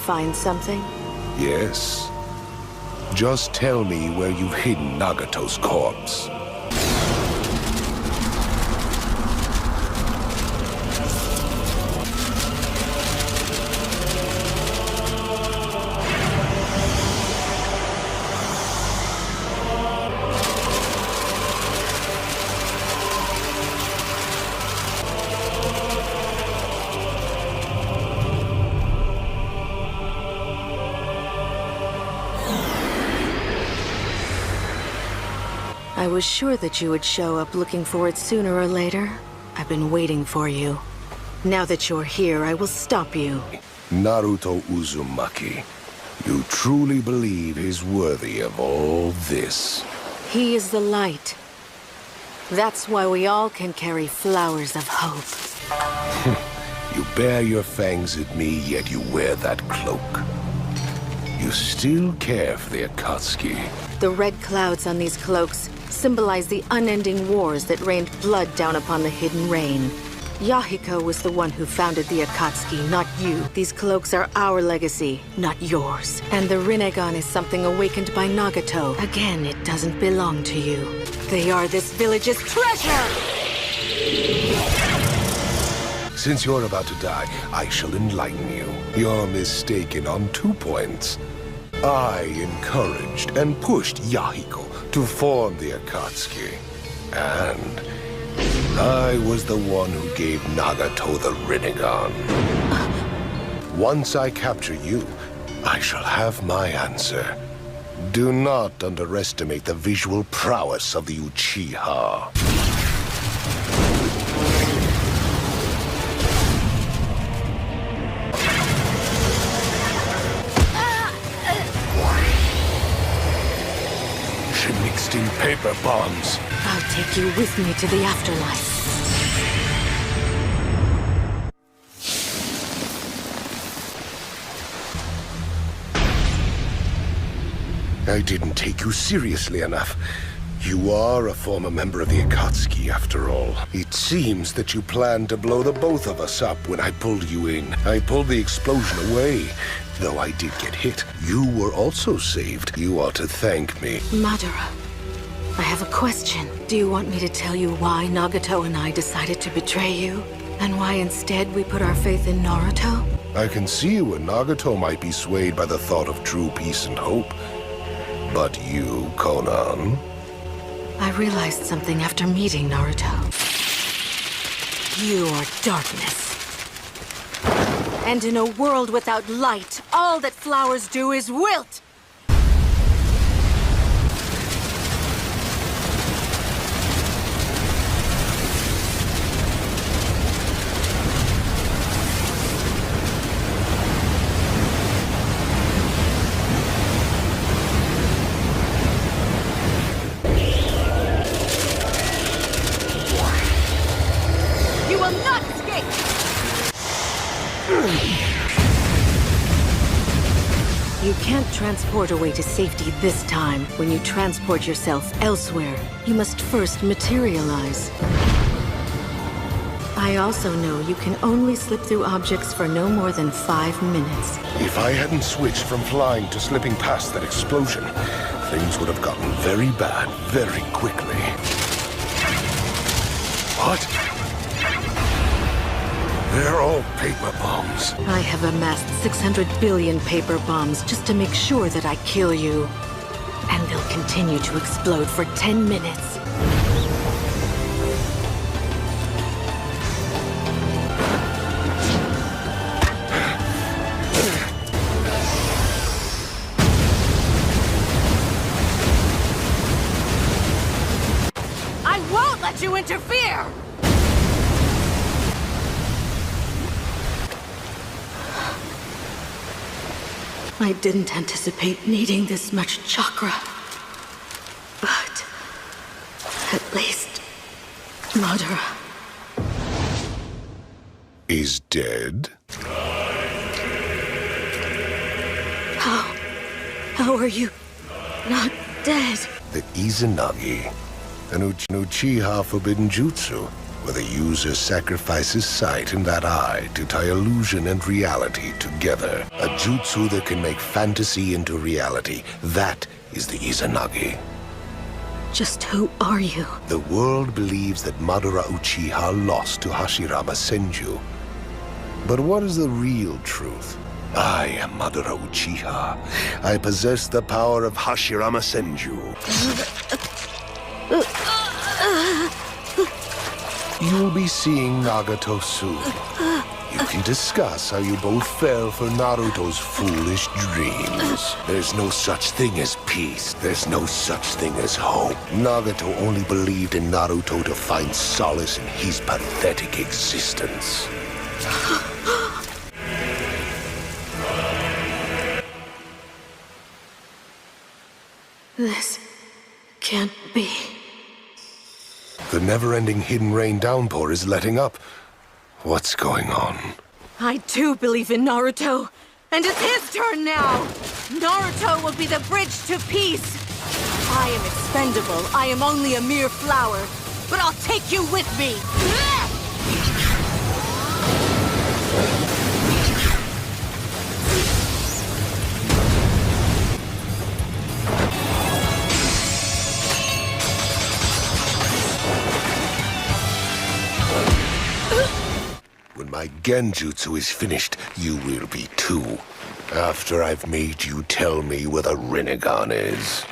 find something? Yes. Just tell me where you've hidden Nagato's corpse. I was sure that you would show up looking for it sooner or later. I've been waiting for you. Now that you're here, I will stop you. Naruto Uzumaki, you truly believe he's worthy of all this? He is the light. That's why we all can carry flowers of hope. You bare your fangs at me, yet you wear that cloak. You still care for the Akatsuki. The red clouds on these cloaks symbolize the unending wars that rained blood down upon the Hidden Rain. Yahiko was the one who founded the Akatsuki, not you. These cloaks are our legacy, not yours. And the Rinnegan is something awakened by Nagato. Again, it doesn't belong to you. They are this village's treasure! Since you're about to die, I shall enlighten you. You're mistaken on 2 points. I encouraged and pushed Yahiko to form the Akatsuki. And I was the one who gave Nagato the Rinnegan. Once I capture you, I shall have my answer. Do not underestimate the visual prowess of the Uchiha. She mixed in paper bombs. I'll take you with me to the afterlife. I didn't take you seriously enough. You are a former member of the Akatsuki, after all. It seems that you planned to blow the both of us up when I pulled you in. I pulled the explosion away. Though I did get hit, you were also saved. You ought to thank me. Madara, I have a question. Do you want me to tell you why Nagato and I decided to betray you? And why instead we put our faith in Naruto? I can see where Nagato might be swayed by the thought of true peace and hope. But you, Konan? I realized something after meeting Naruto. You are darkness. And in a world without light, all that flowers do is wilt! You will not escape! You can't transport away to safety this time. When you transport yourself elsewhere, you must first materialize. I also know you can only slip through objects for no more than 5 minutes. If I hadn't switched from flying to slipping past that explosion, things would have gotten very bad very quickly. What? They're all paper bombs. I have amassed 600 billion paper bombs just to make sure that I kill you. And they'll continue to explode for 10 minutes. I won't let you interfere! I didn't anticipate needing this much chakra. But at least Madara Is dead? How are you not dead? The Izanagi, an Uchiha forbidden jutsu. where the user sacrifices sight in that eye to tie illusion and reality together. A jutsu that can make fantasy into reality. That is the Izanagi. Just who are you? The world believes that Madara Uchiha lost to Hashirama Senju. But what is the real truth? I am Madara Uchiha. I possess the power of Hashirama Senju. You'll be seeing Nagato soon. You can discuss how you both fell for Naruto's foolish dreams. There's no such thing as peace. There's no such thing as hope. Nagato only believed in Naruto to find solace in his pathetic existence. This can't be. The never-ending hidden rain downpour is letting up. What's going on? I too believe in Naruto. And it's his turn now! Naruto will be the bridge to peace! I am expendable. I am only a mere flower. But I'll take you with me! When my genjutsu is finished, you will be too. After I've made you tell me where the Rinnegan is.